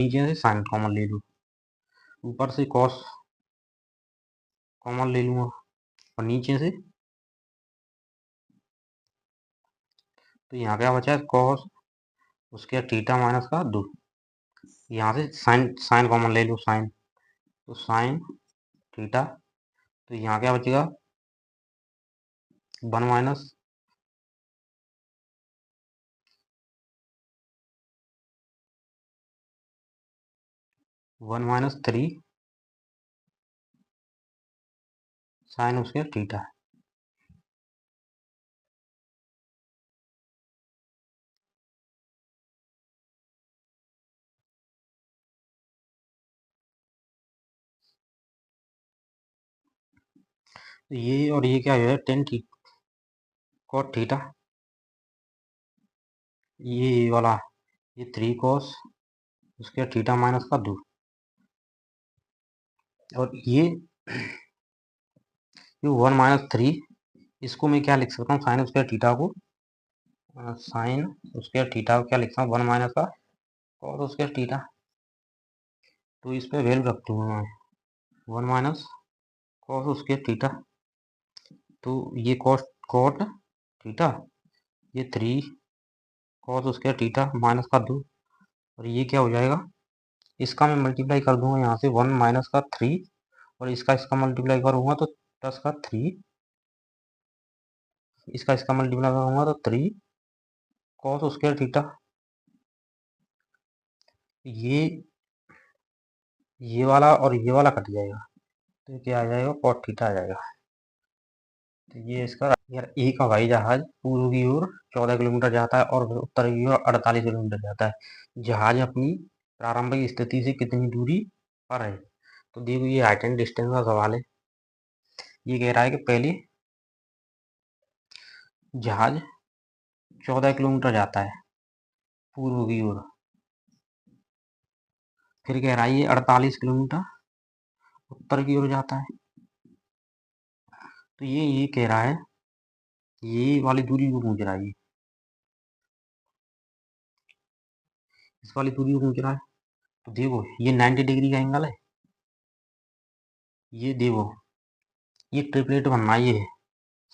नीचे से sign common ले लूँ, ऊपर से कॉस कॉमन ले लूँगा और नीचे से तो यहाँ क्या बचा है कॉस उसके थीटा माइनस का 2। यहाँ से साइन साइन कॉमन ले लूँ साइन, तो साइन थीटा, तो यहाँ क्या बचेगा 1 माइनस 3 साइन उसके थीटा। तो ये और ये क्या है 10 कॉट थीटा, ये वाला ये 3 कॉस उसके थीटा माइनस का 2 और ये 1 माइनस 3, इसको मैं क्या लिख सकता हूँ साइन उसके थीटा को, साइन उसके थीटा को क्या लिखता हूँ 1 माइनस का कॉस उसके थीटा। तो इस पर वैल्यू रख दूंगा मैं 1 माइनस कॉस उसके थीटा, तो ये कॉट थीटा, ये 3 कॉस उसके थीटा माइनस का 2 और ये क्या हो जाएगा, इसका मैं मल्टीप्लाई कर दूंगा यहाँ से 1 माइनस का 3 और इसका मल्टीप्लाई करूंगा तो प्लस का 3, इसका मल्टीप्लाई करूंगा तो 3 कॉस स्क्वायर थीटा। ये वाला और ये वाला कट जाएगा तो क्या आ जाएगा कॉट थीटा आ जाएगा। तो ये इसका यार एक हवाई जहाज पूर्व की ओर 14 किलोमीटर जाता है और उत्तर की ओर 48 किलोमीटर जाता है। जहाज अपनी प्रारंभिक स्थिति से कितनी दूरी पर है। तो देखो ये हाइट एंड डिस्टेंस का सवाल है। ये कह रहा है कि पहले जहाज 14 किलोमीटर जाता है पूर्व की ओर, फिर कह रहा है ये 48 किलोमीटर उत्तर की ओर जाता है। तो ये कह रहा है ये वाली दूरी को पूछ रहा है, इस वाली दूरी को पूछ रहा है। तो देखो ये 90 डिग्री का एंगल है, ये देखो ये ट्रिपलेट बनना ये है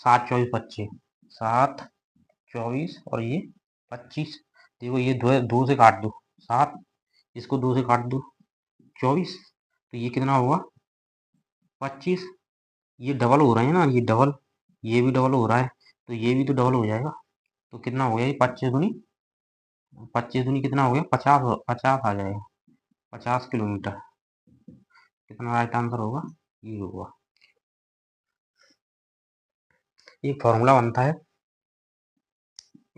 7 24 25, 7 24 और ये 25। देखो ये दो से काट दो 7, इसको 2 से काट दो 24, तो ये कितना होगा 25। ये डबल हो रहे हैं ना, ये डबल, ये भी डबल हो रहा है तो ये भी तो डबल हो जाएगा। तो कितना हो गया ये 25 दूनी कितना हो गया 50, 50 आ जाएगा 50 किलोमीटर। कितना राइट आंसर होगा ये होगा। एक फॉर्मूला बनता है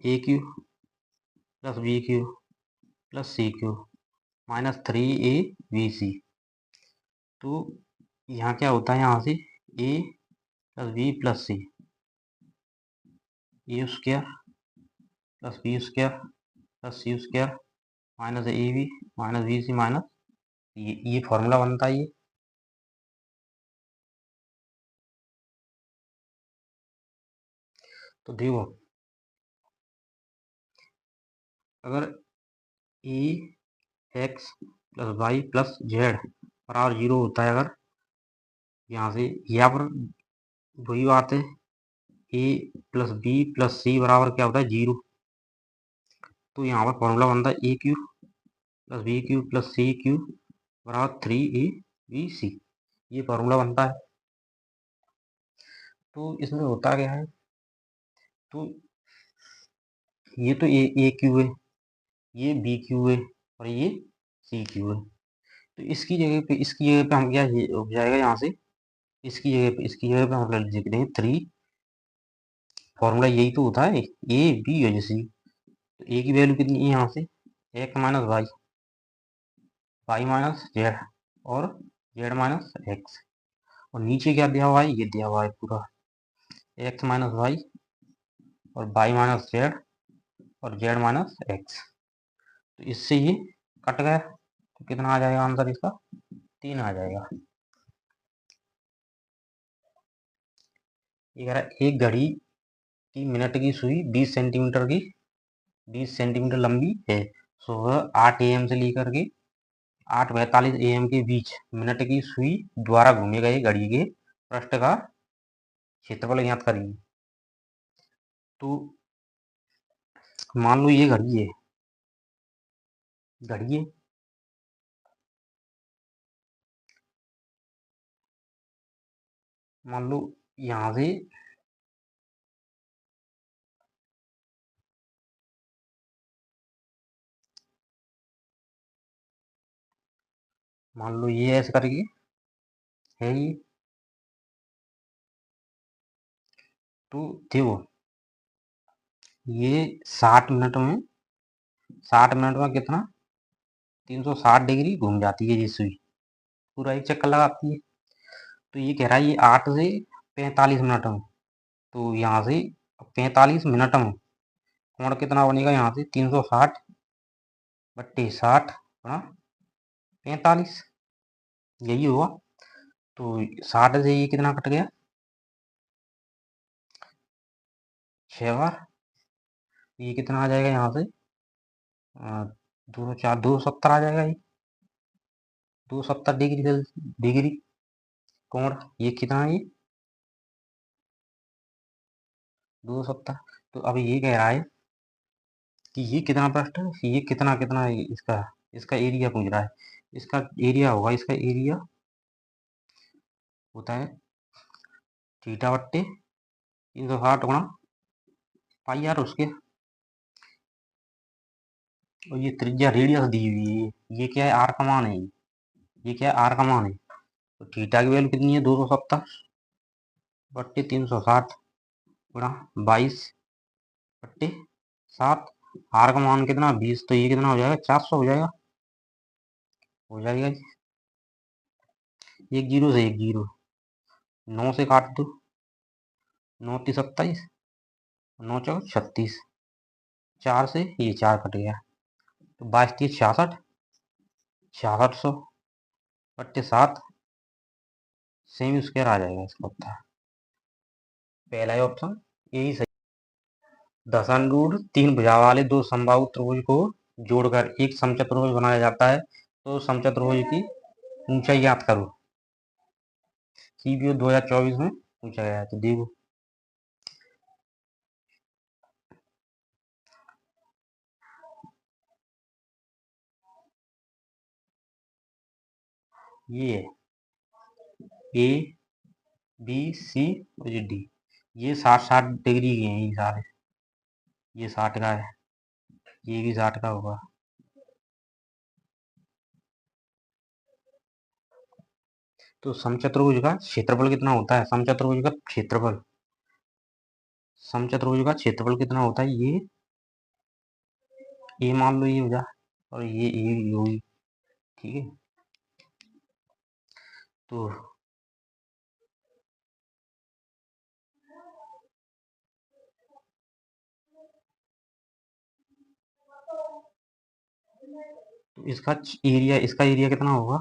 A cube plus B cube plus C cube minus 3 AB तो यहाँ क्या होता है यहाँ से A plus B plus C, A square plus B square plus C square minus AB minus B C minus ये फॉर्मूला बनता है ये। तो देखो अगर A X plus Y plus Z बराबर 0 होता है, अगर यहाँ से यहाँ पर वही बात है ए प्लस बी प्लस सी बराबर क्या होता है 0। तो यहाँ पर फॉर्मूला बनता है A cube plus B cube plus C cube बराबर 3AB ये फॉर्मूला बनता है। तो इसमें होता क्या है, तो ये तो ए क्यू है, ये बी क्यू है और ये सी क्यू है। तो इसकी जगह पे हम क्या हो जाएगा यहाँ से, इसकी जगह पे हम लिख देंगे 3, फॉर्मूला यही तो होता है ए बी और सी। तो ए की वैल्यू कितनी है यहाँ से X minus Y, Y minus Z और जेड माइनस एक्स, और नीचे क्या दिया हुआ है ये दिया हुआ है पूरा एक्स माइनस वाई और वाई माइनस जेड और जेड माइनस एक्स। तो इससे ये कट गया तो कितना आ जाएगा आंसर इसका 3 आ जाएगा। ये कह रहा है एक घड़ी की मिनट की सुई 20 सेंटीमीटर लंबी है। सुबह 8 AM से लेकर के 8:42 AM के बीच मिनट की सुई द्वारा घूमे गए घड़ी के पृष्ठ का क्षेत्रफल ज्ञात करिए। तो मान लो ये घड़ी है, मान लो यहाँ से मान लो ये ऐसे करके है ये। तो देखो ये 60 मिनट में कितना 360 डिग्री घूम जाती है ये सुई, पूरा एक चक्कर लगाती है। तो ये कह रहा है ये 8 से 45 मिनट में, तो यहाँ से 45 मिनट में कोण कितना बनेगा, यहाँ से 360 बट्टे 60 हाँ 45 यही हुआ। तो 60 से ये कितना कट गया 6 बार, ये कितना आ जाएगा यहाँ से 204 270 आ जाएगा, ये 270 डिग्री कोण, ये कितना है ये 270। तो अब ये कह रहा है कि ये कितना पृष्ठ है, ये कितना कितना है इसका इसका एरिया पूछ रहा है। इसका एरिया होगा, इसका एरिया होता है थीटा बट्टे 360 गुणा पाई आर उसके, और ये त्रिज्या रेडियस दी हुई है, ये क्या है आर का मान है, ये क्या है आर का मान है। तो थीटा की वैल्यू कितनी है 270 बट्टे 360 गुणा 22 बट्टे 7, आर का मान कितना 20, तो ये कितना हो जाएगा 400 हो जाएगा, हो जाएगा जी। एक जीरो से एक जीरो, 9 से काट दो, 9 तीस 27, 9 चौक 36, 4 से ये 4 कट गया, तो 22 तीस 66, 6600 बट्टे 7 सेमी स्क्वायर आ जाएगा इसका उत्तर। पहला ही ऑप्शन यही सही। 10√3 भुजा वाले दो समबाहु त्रिभुज को जोड़कर एक समचतुर्भुज बनाया जाता है, तो समचतुर्भुज की ऊंचाई ज्ञात करो। CBO 2024 में पूछा गया है, तो देखो ये है A B C और ये D, ये 60-60 डिग्री के हैं ये सारे, ये 60 का है, ये भी 60 का होगा। तो समचतुर्भुज का क्षेत्रफल कितना होता है, समचतुर्भुज का क्षेत्रफल, समचतुर्भुज का क्षेत्रफल कितना होता है, ये ए मान लो ये हो जा, और ये ए होगी, ठीक है। तो इसका एरिया कितना होगा,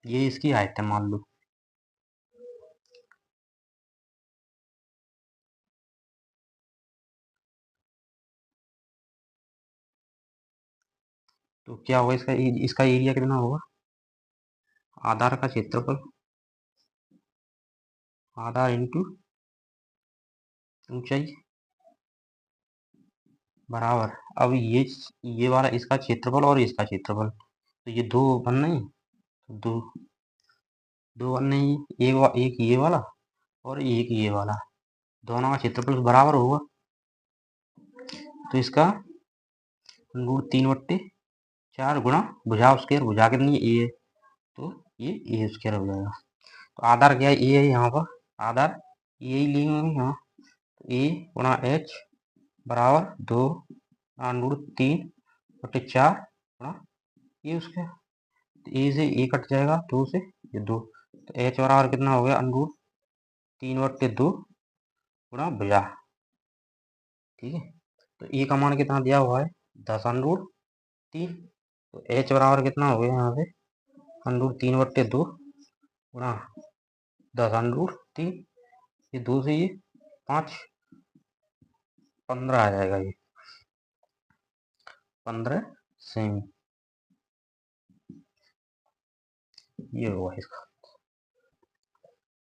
ये इसकी हाइट है मान लो, तो क्या होगा इसका एरिया कितना होगा, आधार का क्षेत्रफल, आधार इंटू ऊंचाई बराबर। अब ये वाला इसका क्षेत्रफल और इसका क्षेत्रफल, तो ये दो बन नहीं, दो दो बन नहीं, एक ये वाला और एक ये वाला, दोनों का क्षेत्रफल बराबर होगा। तो इसका √3/4 गुणा भुजा स्क्वायर, भुजा कितनी है ए है, तो ये ए स्क्वायर हो जाएगा। तो आधार क्या है ए है, यहाँ पर आधार ए ही लेंगे यहाँ, ए गुणा एच बराबर 2 √3/4 गुणा ये उसके, ए से ए कट जाएगा, 2 से ये 2, तो एच बराबर कितना हो गया √3/2 गुणा भुजा, ठीक है। तो ए का मान कितना दिया हुआ है 10√3, तो एच बराबर कितना हो गया यहाँ पे √3/2 गुणा 10√3, ये 2 से ये 5 15 आ जाएगा, ये 15 सेमी, ये होगा इसका।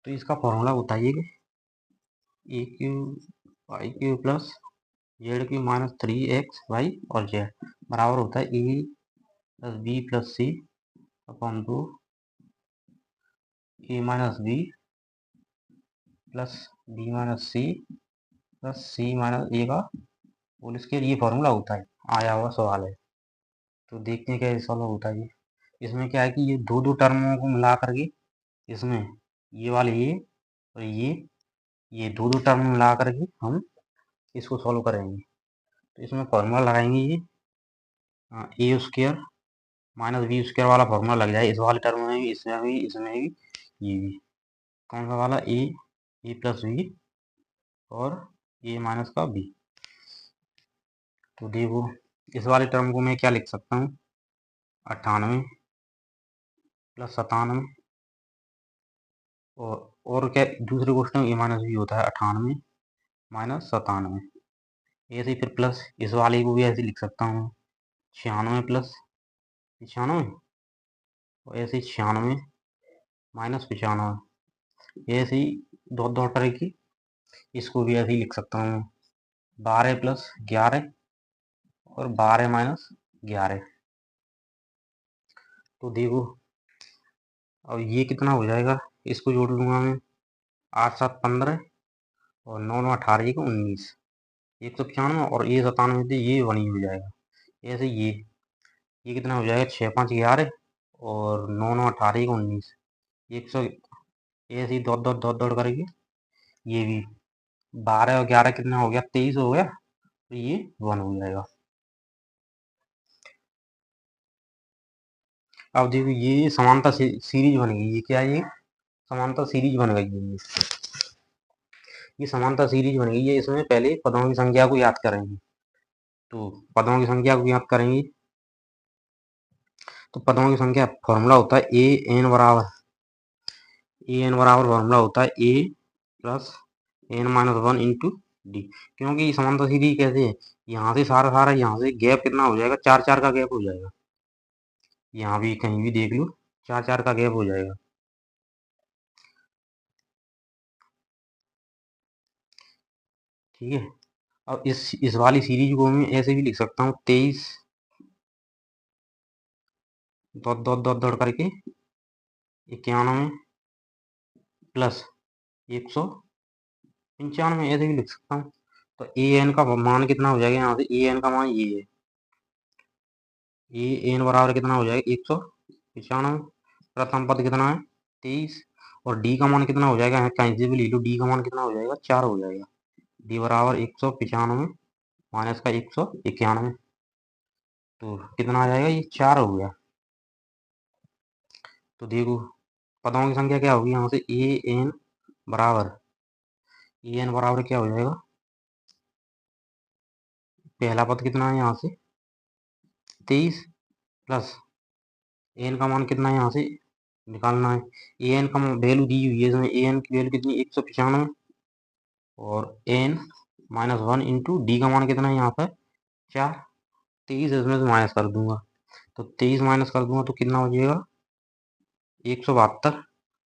तो इसका फॉर्मूला बताइए कि A cube Y cube plus Z cube minus 3x Y और जेड बराबर होता है A plus B plus C upon 2 A minus B plus B minus C plus C minus A का होल स्क्वायर, ये formula होता है, आया हुआ सवाल है। तो देखते हैं क्या सॉल्व होता है। इसमें क्या है कि ये दो दो टर्मों को मिला करके इसमें ये वाले ये और ये दो दो टर्म मिला करके हम इसको सॉल्व करेंगे। तो इसमें फॉर्मूला लगाएंगे ये ए स्क्वायर माइनस बी स्क्वायर वाला फॉर्मूला लग जाए इस वाले टर्म में भी, इसमें भी, इसमें भी, ये भी। कौन सा वाला ए प्लस बी और ए माइनस का बी। तो देखो इस वाले टर्म को मैं क्या लिख सकता हूँ, 98 प्लस 97 और क्या दूसरे क्वेश्चन में ए माइनस बी होता है 98 माइनस 97, ऐसे ही फिर प्लस इस वाले को भी ऐसे लिख सकता हूँ 96 प्लस 95 और ऐसे ही 96 माइनस 95, ऐसे ही डॉट डॉट करके इसको भी ऐसे ही लिख सकता हूँ 12 प्लस 11 और 12 माइनस 11। तो देखो अब ये कितना हो जाएगा, इसको जोड़ लूँगा मैं 8 7 15 और 9 9 18 को 19, 195 और ये 97 से ये बनी हो जाएगा। ऐसे ये कितना हो जाएगा 6 5 11 और 9 9 18 को 19, 100, ऐसे ही दौड़ दौड़ दौड़ दौड़ करके ये भी 12 और 11 कितना हो गया 23 हो गया, तो ये 1 हो जाएगा। अब देखो ये समानता सीरीज बन गई, ये क्या है, ये समानता सीरीज बन गई है। ये समानता सीरीज बन गई है। इसमें पहले पदों की संख्या को याद करेंगे। तो पदों की संख्या को याद करेंगे तो पदों की संख्या फॉर्मूला होता है ए एन बराबर फॉर्मूला होता है A plus N minus 1 into D. क्योंकि समानता सीरीज कैसे है, यहाँ से सारा सारा यहाँ से गैप कितना हो जाएगा, 4 4 का गैप हो जाएगा। यहाँ भी कहीं भी देख लो 4 4 का गैप हो जाएगा। ठीक है। अब इस वाली सीरीज को मैं ऐसे भी लिख सकता हूँ 23 दौड़ दौड़ दौड़ दौड़ करके 91 प्लस 195, ऐसे भी लिख सकता हूँ। तो ए एन का मान कितना हो जाएगा, यहाँ से ए एन का मान ये है, ए एन बराबर कितना हो जाएगा 195, प्रथम पद कितना है 23 और डी का मान कितना हो जाएगा, यहाँ कहीं से भी ले लो, डी का मान कितना हो जाएगा 4 हो जाएगा। डी बराबर 195 माइनस का 191, तो कितना आ जाएगा, ये 4 हो गया। तो देखो पदों की संख्या क्या होगी, यहाँ से ए एन बराबर क्या हो जाएगा, पहला पद कितना है यहाँ से 23 प्लस एन का मान कितना है यहाँ से निकालना है, ए एन का वैल्यू दी हुई है इसमें, ए एन की वैल्यू कितनी 195 और एन माइनस 1 इंटू डी का मान कितना है यहाँ पर 4, 23 इसमें से माइनस कर दूंगा, तो 23 माइनस कर दूंगा तो कितना हो जाएगा 172, तो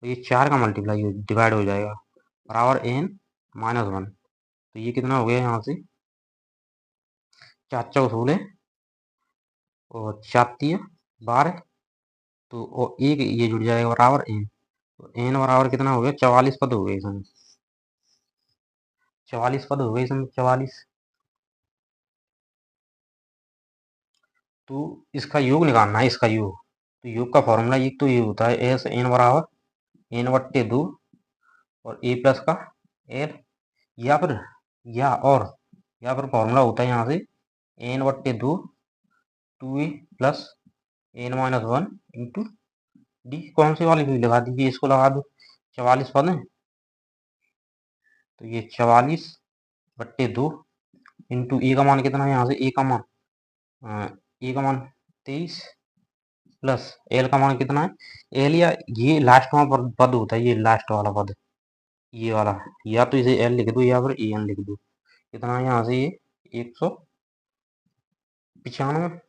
ये 4 का मल्टीप्लाई डिवाइड हो जाएगा बराबर एन माइनस 1। तो ये कितना हो गया यहाँ से 4 4 16 और 4 3 12, तो और एक ये जुड़ जाएगा बराबर एन, तो एन बराबर कितना हो गया 44 पद हो गए इसमें, 44 पद हो गए इसमें 44। तो इसका योग निकालना है, इसका योग, तो योग का फॉर्मूला एक तो ये होता है एस एन बराबर एन बट्टे 2 और ए प्लस का एल, या फिर या फिर फॉर्मूला होता है यहाँ से एन बट्टे 2 2 A plus N minus 1 into D. कौन से वाले भी लगा दीजिए, इसको लगा दो, 44 पद है, तो ये 44 बट्टे 2 इंटू ए का मान कितना है यहाँ से, ए का मान 23 प्लस एल का मान कितना है, एल या ये लास्ट वाला पद होता है, ये लास्ट वाला पद, ये वाला, या तो इसे एल लिख दो या फिर ए एन लिख दो। कितना है यहाँ से ये 100 95,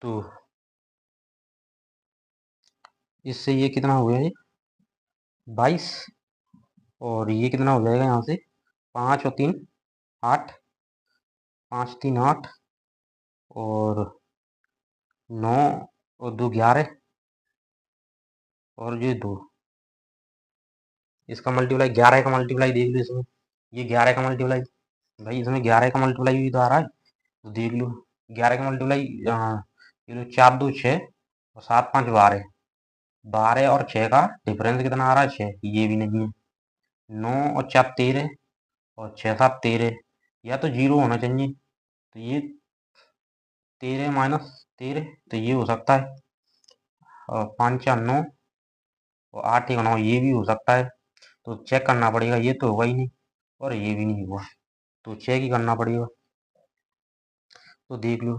तो इससे ये कितना हो गया, ये 22, और ये कितना हो जाएगा यहाँ से 5 और 3 8, 5 3 8, और 9 और 2 11, और ये 2, इसका मल्टीप्लाई 11 का मल्टीप्लाई देख लो इसमें, ये 11 का मल्टीप्लाई, भाई इसमें 11 का मल्टीप्लाई भी तो आ रहा है, तो देख लो 11 का मल्टीप्लाई, ये लो 4 2 6 और 7 5 12, 12 और 6 का डिफरेंस कितना आ रहा है 6, ये भी नहीं है, 9 और 4 13, और 6 7 13, या तो जीरो होना चाहिए, तो ये 13 माइनस 13, तो ये हो सकता है, और 5 4 9, और 8 1 9, ये भी हो सकता है, तो चेक करना पड़ेगा, ये तो होगा ही नहीं, और ये भी नहीं हुआ, तो चेक ही करना पड़ेगा, तो देख लो,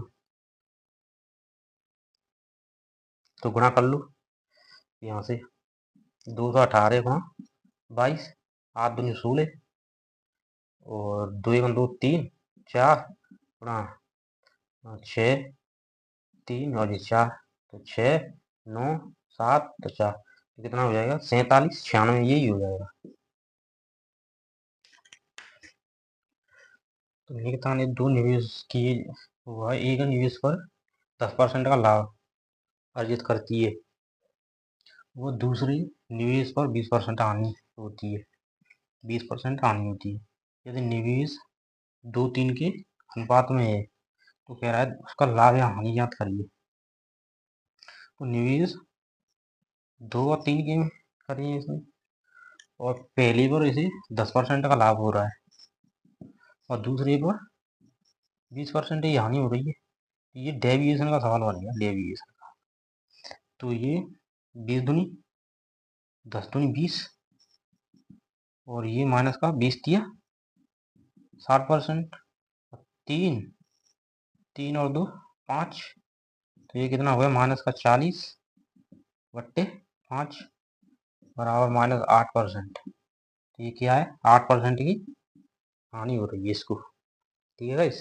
तो गुणा कर लो यहाँ से, 218 गुणा 22, 8 दूनी 16, और 2 1 2 3 4 गुणा 6 3 और ये 4, तो 6 9 7 तो 4, तो कितना हो जाएगा 47 96, यही हो जाएगा। तो निकिता ने 2 निवेश किए, हुआ एक निवेश पर 10% का लाभ अर्जित करती है, वो दूसरी निवेश पर 20% हानि होती है, 20% हानि होती है। यदि निवेश 2 3 के अनुपात में है, तो कह रहा है उसका लाभ या हानि ज्ञात करिए। तो निवेश 2 और 3 के करिए इसमें, और पहली बार इसे 10% का लाभ हो रहा है, और दूसरी बार 20% ही हानि हो रही है, ये डेविएशन का सवाल बन गया, डेविएशन। तो ये 20 दूनी 10 दूनी 20, और ये माइनस का 20 दिया 60%, 3 3 और 2 5, तो ये कितना हो गया माइनस का 40 बट्टे 5 बराबर माइनस 8%, तो ये क्या है 8% की हानि हो रही है इसको, ठीक है गाइस।